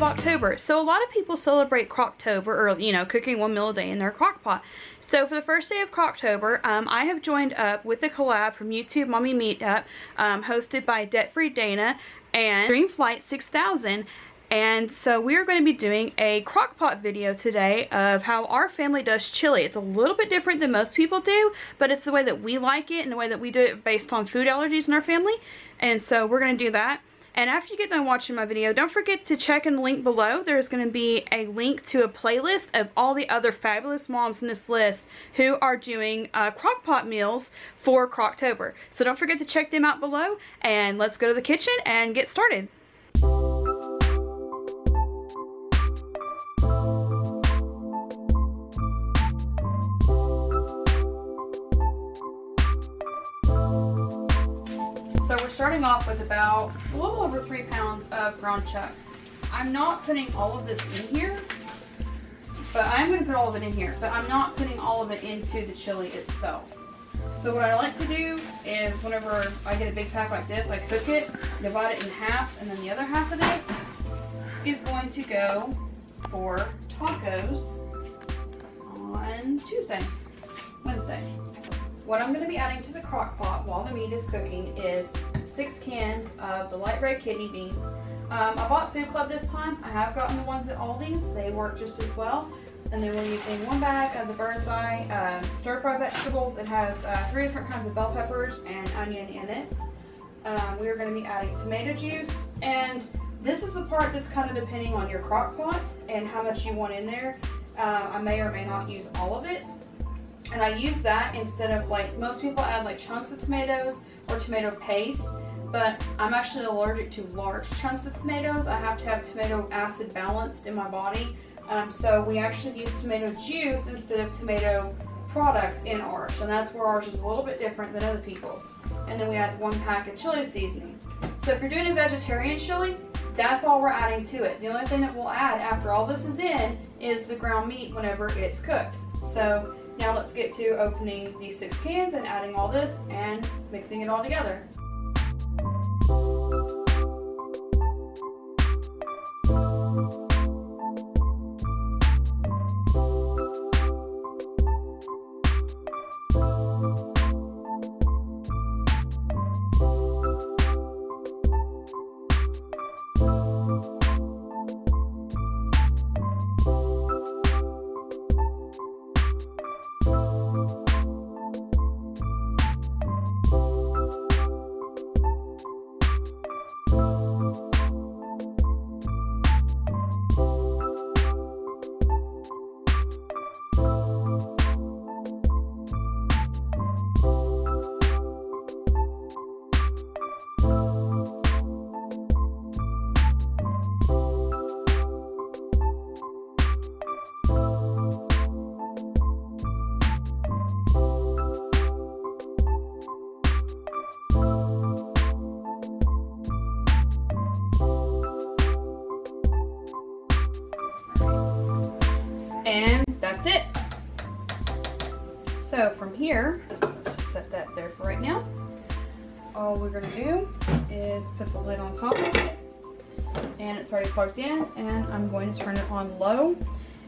October. So a lot of people celebrate Crocktober, or you know, cooking one meal a day in their crock pot. So for the first day of Crocktober, I have joined up with a collab from YouTube Mommy Meetup, hosted by Debt-Free Dana and Dreamflight6000. And so we are going to be doing a crock pot video today of how our family does chili. It's a little bit different than most people do, but it's the way that we like it and the way that we do it based on food allergies in our family. And so we're going to do that. And after you get done watching my video, don't forget to check in the link below. There's going to be a link to a playlist of all the other fabulous moms in this list who are doing crock pot meals for Crocktober. So don't forget to check them out below, and let's go to the kitchen and get started. So we're starting off with about a little over 3 pounds of ground chuck. I'm not putting all of this in here, but I'm going to put all of it in here, but I'm not putting all of it into the chili itself. So what I like to do is whenever I get a big pack like this, I cook it, divide it in half, and then the other half of this is going to go for tacos on Wednesday. What I'm going to be adding to the crock pot while the meat is cooking is 6 cans of the light red kidney beans. I bought Food Club this time. I have gotten the ones at Aldi's. They work just as well. And then we're using 1 bag of the Bird's Eye stir-fry vegetables. It has 3 different kinds of bell peppers and onion in it. We are going to be adding tomato juice. And this is the part that's kind of depending on your crock pot and how much you want in there. I may or may not use all of it. And I use that instead of, like, most people add like chunks of tomatoes or tomato paste, but I'm actually allergic to large chunks of tomatoes. I have to have tomato acid balanced in my body. So we actually use tomato juice instead of tomato products in ours. And that's where ours is a little bit different than other people's. And then we add 1 pack of chili seasoning. So if you're doing a vegetarian chili, that's all we're adding to it. The only thing that we'll add after all this is in is the ground meat whenever it's cooked. So now let's get to opening these 6 cans and adding all this and mixing it all together. And that's it. So from here, let's just set that there for right now. All we're going to do is put the lid on top of it, and it's already plugged in, and I'm going to turn it on low.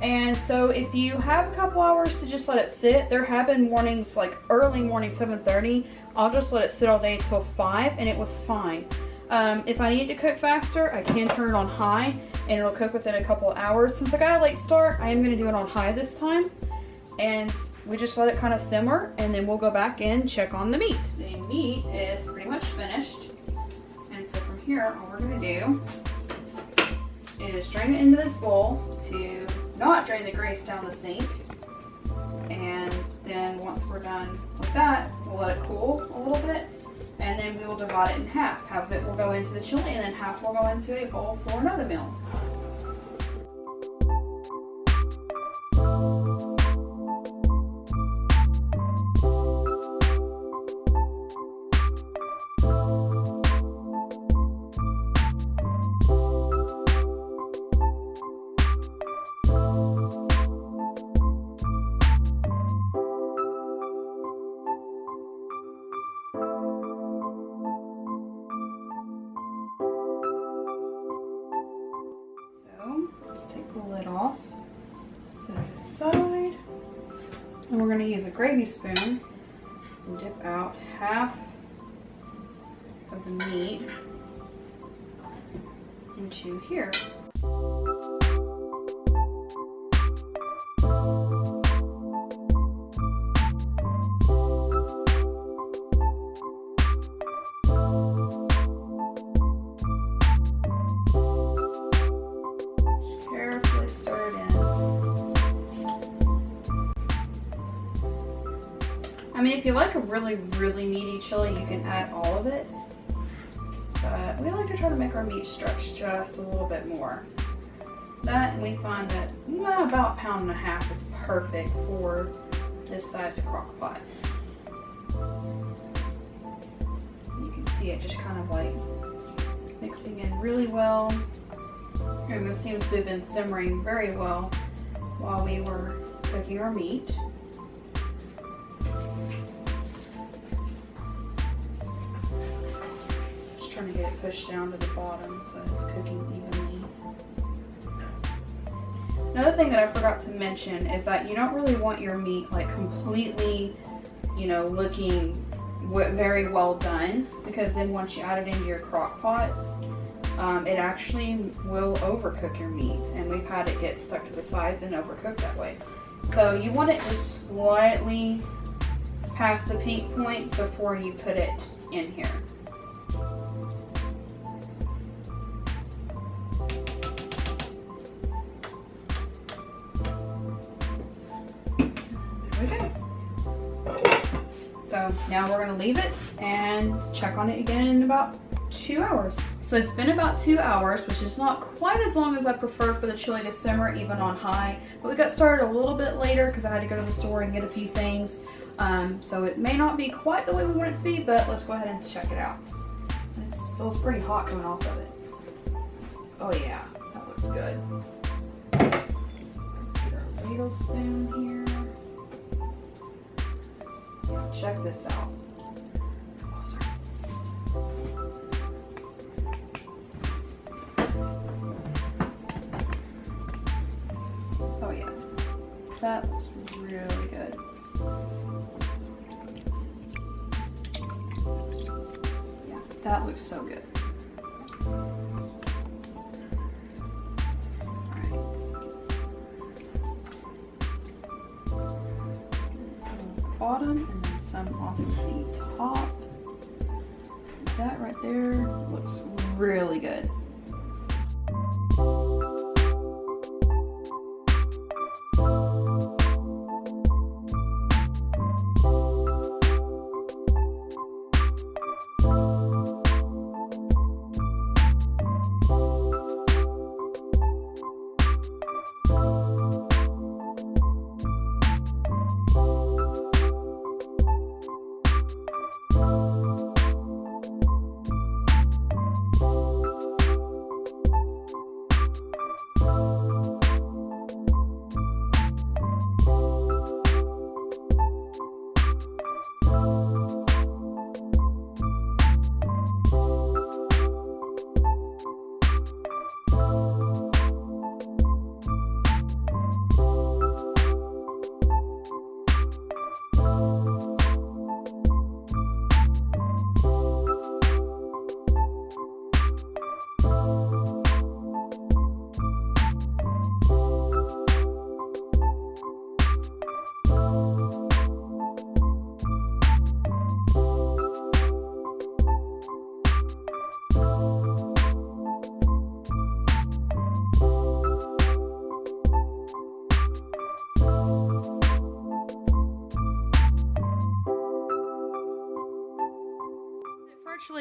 And so if you have a couple hours to just let it sit, there have been mornings, like early morning 7:30, I'll just let it sit all day till 5, and it was fine. If I need to cook faster, I can turn it on high and it'll cook within a couple of hours. Since I got a late start, I am going to do it on high this time. And we just let it kind of simmer, and then we'll go back and check on the meat. The meat is pretty much finished. And so from here, all we're going to do is drain it into this bowl to not drain the grease down the sink. And then once we're done with that, we'll let it cool a little bit. And then we will divide it in half. Half of it will go into the chili, and then half will go into a bowl for another meal. And we're going to use a gravy spoon and dip out half of the meat into here. Carefully stir it in. I mean, if you like a really meaty chili, you can add all of it. But we like to try to make our meat stretch just a little bit more. That, and we find that about 1.5 pounds is perfect for this size crock pot. You can see it just kind of like mixing in really well. And this seems to have been simmering very well while we were cooking our meat. Just trying to get it pushed down to the bottom so it's cooking evenly. Another thing that I forgot to mention is that you don't really want your meat like completely, you know, looking very well done, because then once you add it into your crock pots, it actually will overcook your meat, and we've had it get stuck to the sides and overcooked that way. So you want it just slightly past the peak point before you put it in here. There we go. So now we're going to leave it and check on it again in about 2 hours. So it's been about 2 hours, which is not quite as long as I prefer for the chili to simmer even on high, but we got started a little bit later because I had to go to the store and get a few things. So it may not be quite the way we want it to be, but let's go ahead and check it out. It feels pretty hot coming off of it. Oh yeah, that looks good. Let's get our ladle spoon here. Yeah, check this out. Closer. Oh yeah, that looks really good. Yeah, that looks so good. Alright. Some off the bottom and then some off of the top. That right there looks really good.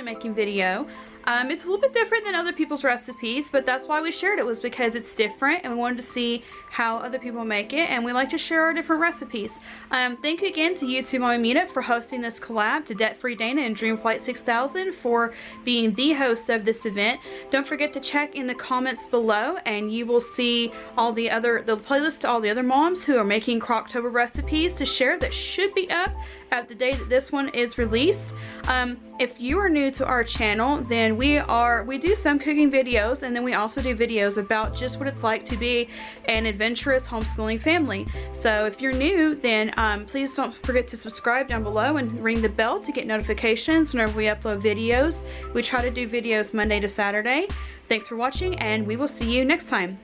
Making video. It's a little bit different than other people's recipes, but that's why we shared it, was because it's different and we wanted to see how other people make it, and we like to share our different recipes. Thank you again to YTMM Meetup for hosting this collab, to Debt Free Dana and Dreamflight6000 for being the host of this event. Don't forget to check in the comments below and you will see all the playlist to all the other moms who are making Crocktober recipes to share that should be up at the day that this one is released. If you are new to our channel, then we do some cooking videos, and then we also do videos about just what it's like to be an adventurous homeschooling family. So if you're new, then please don't forget to subscribe down below and ring the bell to get notifications whenever we upload videos. We try to do videos Monday to Saturday. Thanks for watching, and we will see you next time.